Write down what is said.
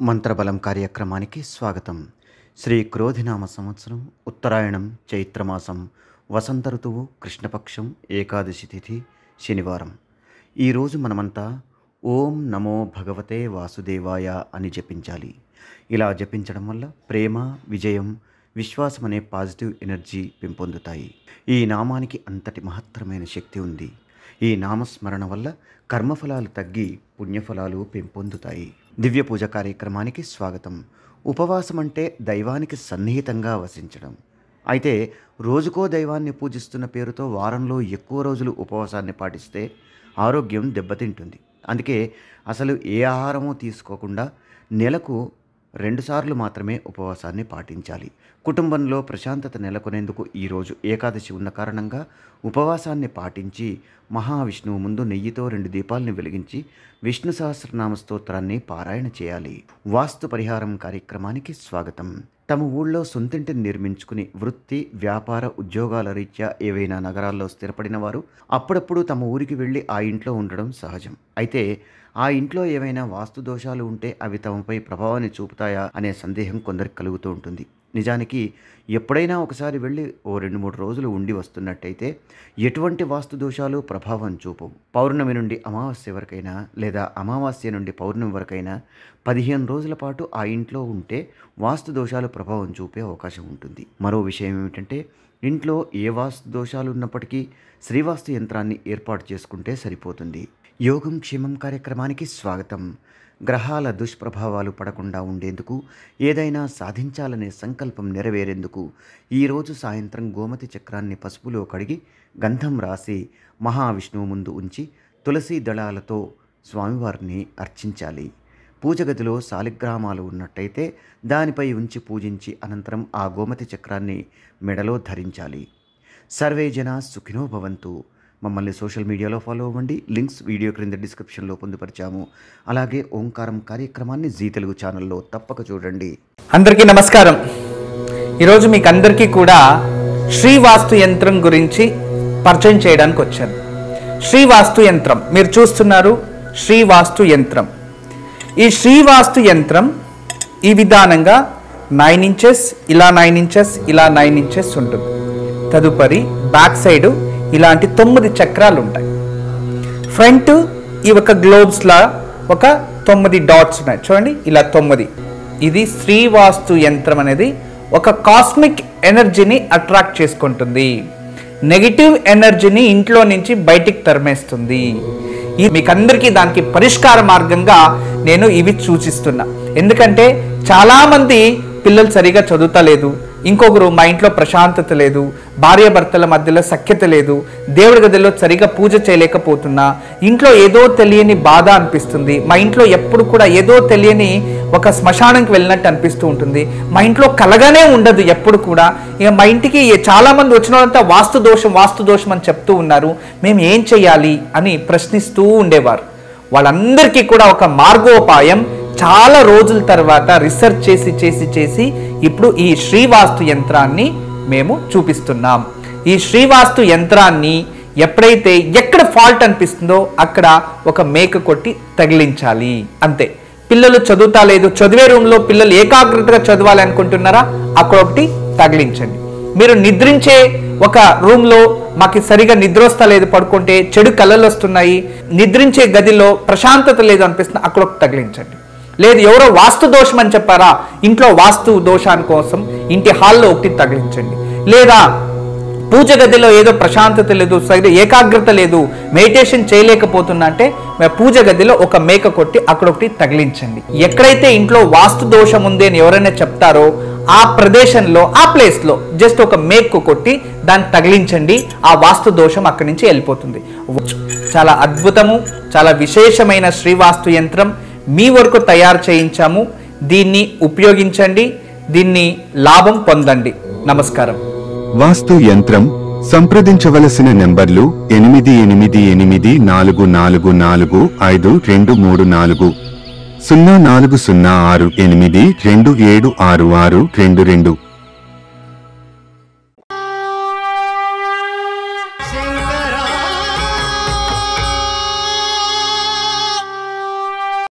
మంత్రబలం కార్యక్రమానికి స్వాగతం. శ్రీ క్రోధినామ సంవత్సరం, ఉత్తరాయణం, చైత్రమాసం, వసంత ఋతువు, కృష్ణపక్షం, ఏకాదశి తిథి, శనివారం. ఈరోజు మనమంతా ఓం నమో భగవతే వాసుదేవాయ అని జపించాలి. ఇలా జపించడం వల్ల ప్రేమ, విజయం, విశ్వాసం అనే పాజిటివ్ ఎనర్జీ పెంపొందుతాయి. ఈ నామానికి అంతటి మహత్తరమైన శక్తి ఉంది. ఈ నామస్మరణ వల్ల కర్మఫలాలు తగ్గి పుణ్యఫలాలు పెంపొందుతాయి. దివ్య పూజ కార్యక్రమానికి స్వాగతం. ఉపవాసం అంటే దైవానికి సన్నిహితంగా వసించడం. అయితే రోజుకో దైవాన్ని పూజిస్తున్న పేరుతో వారంలో ఎక్కువ రోజులు ఉపవాసాన్ని పాటిస్తే ఆరోగ్యం దెబ్బతింటుంది. అందుకే అసలు ఏ ఆహారమూ తీసుకోకుండా నెలకు 2 సార్లు మాత్రమే ఉపవాసాన్ని పాటించాలి. కుటుంబంలో ప్రశాంతత నెలకొనేందుకు ఈరోజు ఏకాదశి ఉన్న కారణంగా ఉపవాసాన్ని పాటించి మహావిష్ణువు ముందు నెయ్యితో 2 దీపాలను వెలిగించి విష్ణు సహస్రనామ స్తోత్రాన్ని పారాయణ చేయాలి. వాస్తు పరిహారం కార్యక్రమానికి స్వాగతం. తమ ఊళ్ళో సొంతింటిని నిర్మించుకుని వృత్తి, వ్యాపార, ఉద్యోగాల రీత్యా ఏవైనా నగరాల్లో స్థిరపడిన వారు అప్పుడప్పుడు తమ ఊరికి వెళ్ళి ఆ ఇంట్లో ఉండడం సహజం. అయితే ఆ ఇంట్లో ఏవైనా వాస్తు దోషాలు ఉంటే అవి తమపై ప్రభావాన్ని చూపుతాయా అనే సందేహం కొందరికి కలుగుతూ ఉంటుంది. నిజానికి ఎప్పుడైనా ఒకసారి వెళ్ళి 2-3 రోజులు ఉండి వస్తున్నట్టయితే ఎటువంటి వాస్తు దోషాలు ప్రభావం చూపవు. పౌర్ణమి నుండి అమావాస్య వరకైనా లేదా అమావాస్య నుండి పౌర్ణమి వరకైనా 15 రోజుల పాటు ఆ ఇంట్లో ఉంటే వాస్తు దోషాలు ప్రభావం చూపే అవకాశం ఉంటుంది. మరో విషయం ఏమిటంటే, ఇంట్లో ఏ వాస్తు దోషాలు ఉన్నప్పటికీ శ్రీవాస్తు యంత్రాన్ని ఏర్పాటు చేసుకుంటే సరిపోతుంది. యోగం క్షేమం కార్యక్రమానికి స్వాగతం. గ్రహాల దుష్ప్రభావాలు పడకుండా ఉండేందుకు, ఏదైనా సాధించాలనే సంకల్పం నెరవేరేందుకు ఈరోజు సాయంత్రం గోమతి చక్రాన్ని పసుపులో కడిగి గంధం రాసి మహావిష్ణువు ముందు ఉంచి తులసి దళాలతో స్వామివారిని అర్చించాలి. పూజగదిలో శాలిగ్రామాలు ఉన్నట్టయితే దానిపై ఉంచి పూజించి అనంతరం ఆ గోమతి చక్రాన్ని మెడలో ధరించాలి. సర్వే జనా సుఖినో భవంతు. మమ్మల్ని సోషల్ మీడియాలో ఫాలో అవ్వండి. లింక్స్ వీడియో క్రింద డిస్క్రిప్షన్లో పొందుపరిచాము. అలాగే ఓంకారం కార్యక్రమాన్ని జీ తెలుగు ఛానల్లో తప్పక చూడండి. అందరికీ నమస్కారం. ఈరోజు మీకు అందరికీ కూడా శ్రీవాస్తు యంత్రం గురించి పరిచయం చేయడానికి వచ్చాను. శ్రీవాస్తు యంత్రం మీరు చూస్తున్నారు. శ్రీవాస్తు యంత్రం. ఈ శ్రీవాస్తు యంత్రం ఈ విధానంగా 9 ఇంచెస్, ఇలా 9 ఇంచెస్, ఇలా 9 ఇంచెస్ ఉంటుంది. తదుపరి బ్యాక్ సైడ్ ఇలాంటి 9 చక్రాలు ఉంటాయి. ఫ్రంట్ ఈ ఒక గ్లోబ్స్లా ఒక 9 డాట్స్ ఉన్నాయి చూడండి, ఇలా 9. ఇది శ్రీవాస్తు యంత్రం అనేది ఒక కాస్మిక్ ఎనర్జీని అట్రాక్ట్ చేసుకుంటుంది. నెగిటివ్ ఎనర్జీని ఇంట్లో నుంచి బయటికి తరిమేస్తుంది. మీకందరికీ దానికి పరిష్కార మార్గంగా నేను ఇవి సూచిస్తున్నా. ఎందుకంటే చాలామంది పిల్లలు సరిగా చదువుతలేదు, ఇంకొకరు మా ఇంట్లో ప్రశాంతత లేదు, భార్యాభర్తల మధ్యలో సఖ్యత లేదు, దేవుడి గదిలో సరిగా పూజ చేయలేకపోతున్నా, ఇంట్లో ఏదో తెలియని బాధ అనిపిస్తుంది, మా ఇంట్లో ఎప్పుడు కూడా ఏదో తెలియని ఒక శ్మశానంకి వెళ్ళినట్టు అనిపిస్తూ ఉంటుంది, మా ఇంట్లో కలగానే ఉండదు ఎప్పుడు కూడా, ఇక మా ఇంటికి చాలామంది వచ్చిన వాళ్ళంతా వాస్తు దోషం అని చెప్తూ ఉన్నారు, మేము ఏం చేయాలి అని ప్రశ్నిస్తూ ఉండేవారు. వాళ్ళందరికీ కూడా ఒక మార్గోపాయం చాలా రోజుల తర్వాత రీసెర్చ్ చేసి ఇప్పుడు ఈ శ్రీవాస్తు యంత్రాన్ని మేము చూపిస్తున్నాం. ఈ శ్రీవాస్తు యంత్రాన్ని ఎప్పుడైతే ఎక్కడ ఫాల్ట్ అనిపిస్తుందో అక్కడ ఒక మేక కొట్టి తగిలించాలి, అంతే. పిల్లలు చదువుతా లేదు, చదివే రూమ్లో పిల్లలు ఏకాగ్రతగా చదవాలి అనుకుంటున్నారా, అక్కడ ఒకటి తగిలించండి. మీరు నిద్రించే ఒక రూమ్లో మాకు సరిగా నిద్ర వస్తా లేదు, పడుకుంటే చెడు కళలు వస్తున్నాయి, నిద్రించే గదిలో ప్రశాంతత లేదు అనిపిస్తుంది, అక్కడ ఒకటి తగిలించండి. లేదు ఎవరో వాస్తు దోషం అని చెప్పారా, ఇంట్లో వాస్తు దోషాని కోసం ఇంటి హాల్లో ఒకటి తగిలించండి. లేదా పూజ గదిలో ఏదో ప్రశాంతత లేదు, సరిగ్గా ఏకాగ్రత లేదు, మెడిటేషన్ చేయలేకపోతున్నా అంటే పూజ గదిలో ఒక మేక కొట్టి అక్కడ ఒకటి తగిలించండి. ఎక్కడైతే ఇంట్లో వాస్తు దోషం ఉంది అని ఎవరైనా చెప్తారో ఆ ప్రదేశంలో, ఆ ప్లేస్లో జస్ట్ ఒక మేకు కొట్టి దాన్ని తగిలించండి. ఆ వాస్తు దోషం అక్కడి నుంచి వెళ్ళిపోతుంది. చాలా అద్భుతము, చాలా విశేషమైన శ్రీవాస్తు యంత్రం మీ వరకు తయారు చేయించాము. దీన్ని ఉపయోగించండి, దీన్ని లాభం పొందండి. నమస్కారం. వాస్తు యంత్రం సంప్రదించవలసిన నెంబర్లు 8884452344 040682766622.